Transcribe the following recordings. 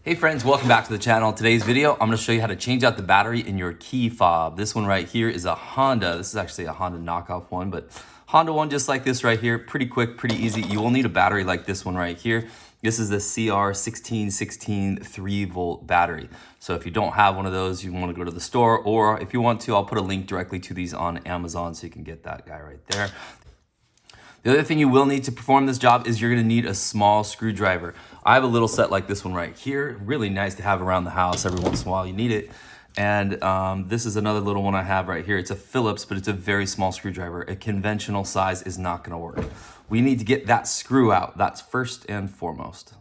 Hey friends, welcome back to the channel. Today's video, I'm gonna show you how to change out the battery in your key fob. This one right here is a Honda. This is actually a Honda knockoff one, but Honda one just like this right here. Pretty quick, pretty easy. You will need a battery like this one right here. This is the CR1616 3-volt battery. So if you don't have one of those, you wanna go to the store, or if you want to, I'll put a link directly to these on Amazon so you can get that guy right there. The other thing you will need to perform this job is you're gonna need a small screwdriver. I have a little set like this one right here. Really nice to have around the house every once in a while, you need it. And this is another little one I have right here. It's a Phillips, but it's a very small screwdriver. A conventional size is not gonna work. We need to get that screw out. That's first and foremost.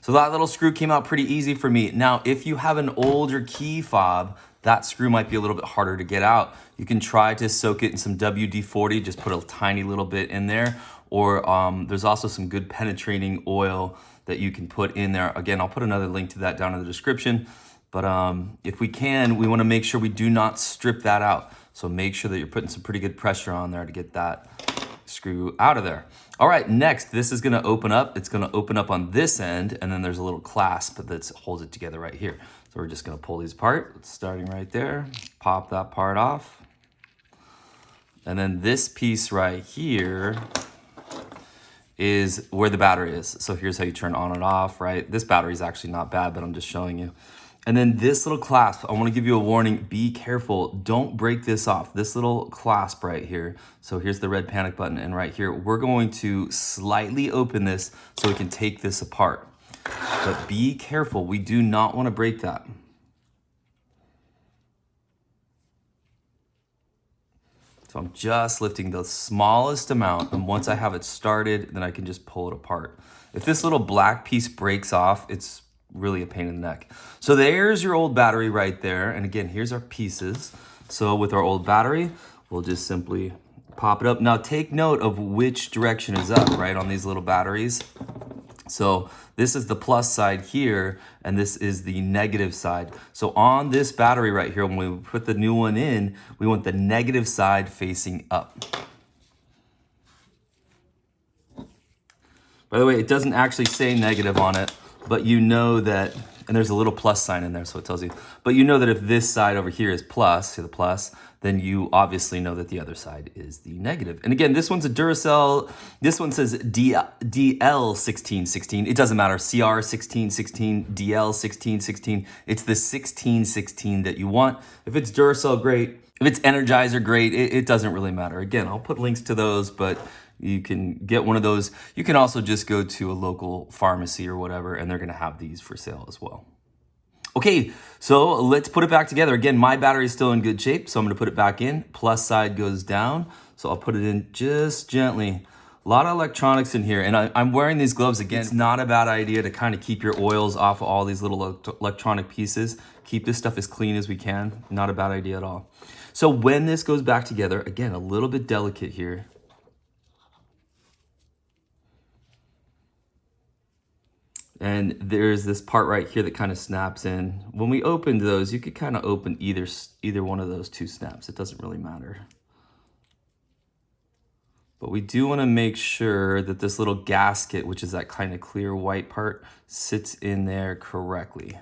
So that little screw came out pretty easy for me. Now, if you have an older key fob, that screw might be a little bit harder to get out. You can try to soak it in some WD-40, just put a tiny little bit in there. Or there's also some good penetrating oil that you can put in there. Again, I'll put another link to that down in the description. But if we can, we wanna make sure we do not strip that out. So make sure that you're putting some pretty good pressure on there to get that screw out of there. All right, next, this is gonna open up. It's gonna open up on this end, and then there's a little clasp that holds it together right here. So we're just gonna pull these apart, starting right there, pop that part off. And then this piece right here is where the battery is. So here's how you turn on and off, right? This battery is actually not bad, but I'm just showing you. And then this little clasp, I wanna give you a warning, be careful, don't break this off. This little clasp right here. So here's the red panic button, and right here, we're going to slightly open this so we can take this apart. But be careful, we do not wanna break that. So I'm just lifting the smallest amount, and once I have it started, then I can just pull it apart. If this little black piece breaks off, it's really a pain in the neck. So there's your old battery right there. And again, here's our pieces. So with our old battery, we'll just simply pop it up. Now take note of which direction is up, right, on these little batteries. So this is the plus side here, and this is the negative side. So on this battery right here, when we put the new one in, we want the negative side facing up. By the way, it doesn't actually say negative on it, but you know that, and there's a little plus sign in there, so it tells you, but you know that if this side over here is plus, see the plus, then you obviously know that the other side is the negative. And again, this one's a Duracell, this one says DL1616, it doesn't matter, CR1616, DL1616, it's the 1616 that you want. If it's Duracell, great. If it's Energizer, great, it doesn't really matter. Again, I'll put links to those, but you can get one of those. You can also just go to a local pharmacy or whatever, and they're gonna have these for sale as well. Okay, so let's put it back together. Again, my battery is still in good shape, so I'm gonna put it back in. Plus side goes down, so I'll put it in just gently. A lot of electronics in here, and I'm wearing these gloves again. It's not a bad idea to kind of keep your oils off of all these little electronic pieces. Keep this stuff as clean as we can. Not a bad idea at all. So when this goes back together, again, a little bit delicate here. And there's this part right here that kind of snaps in. When we opened those, you could kind of open either one of those two snaps. It doesn't really matter. But we do want to make sure that this little gasket, which is that kind of clear white part, sits in there correctly.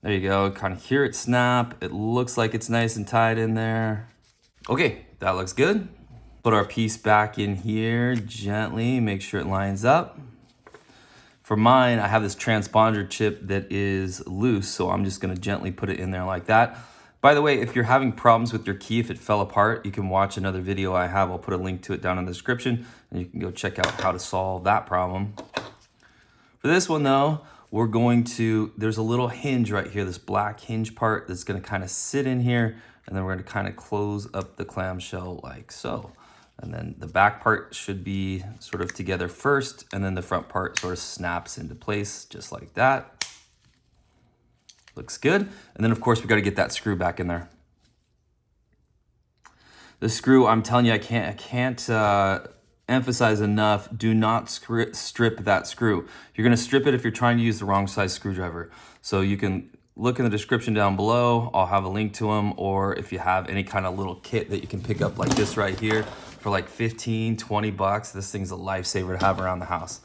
There you go, kind of hear it snap. It looks like it's nice and tight in there. Okay, that looks good. Put our piece back in here gently, make sure it lines up. For mine, I have this transponder chip that is loose, so I'm just gonna gently put it in there like that. By the way, if you're having problems with your key, if it fell apart, you can watch another video I have. I'll put a link to it down in the description, and you can go check out how to solve that problem. For this one though, we're going to, there's a little hinge right here, this black hinge part that's gonna kind of sit in here, and then we're gonna kind of close up the clamshell like so. And then the back part should be sort of together first, and then the front part sort of snaps into place just like that. Looks good. And then of course we got to get that screw back in there. The screw, I'm telling you, I can't emphasize enough, do not strip that screw. You're gonna strip it if you're trying to use the wrong size screwdriver. So you can look in the description down below. I'll have a link to them, or if you have any kind of little kit that you can pick up like this right here for like 15, 20 bucks, this thing's a lifesaver to have around the house.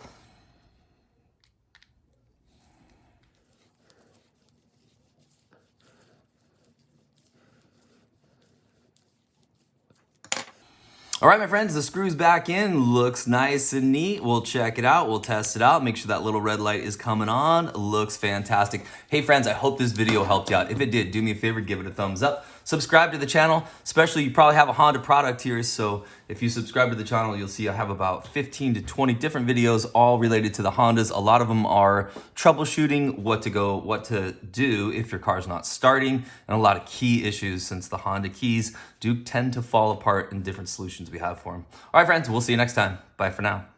All right, my friends, the screw's back in. Looks nice and neat. We'll check it out. We'll test it out. Make sure that little red light is coming on. Looks fantastic. Hey, friends, I hope this video helped you out. If it did, do me a favor, give it a thumbs up. Subscribe to the channel, especially you probably have a Honda product here. So if you subscribe to the channel, you'll see I have about 15 to 20 different videos all related to the Hondas. A lot of them are troubleshooting, what to do if your car's not starting, and a lot of key issues since the Honda keys do tend to fall apart in different solutions we have for them. All right, friends, we'll see you next time. Bye for now.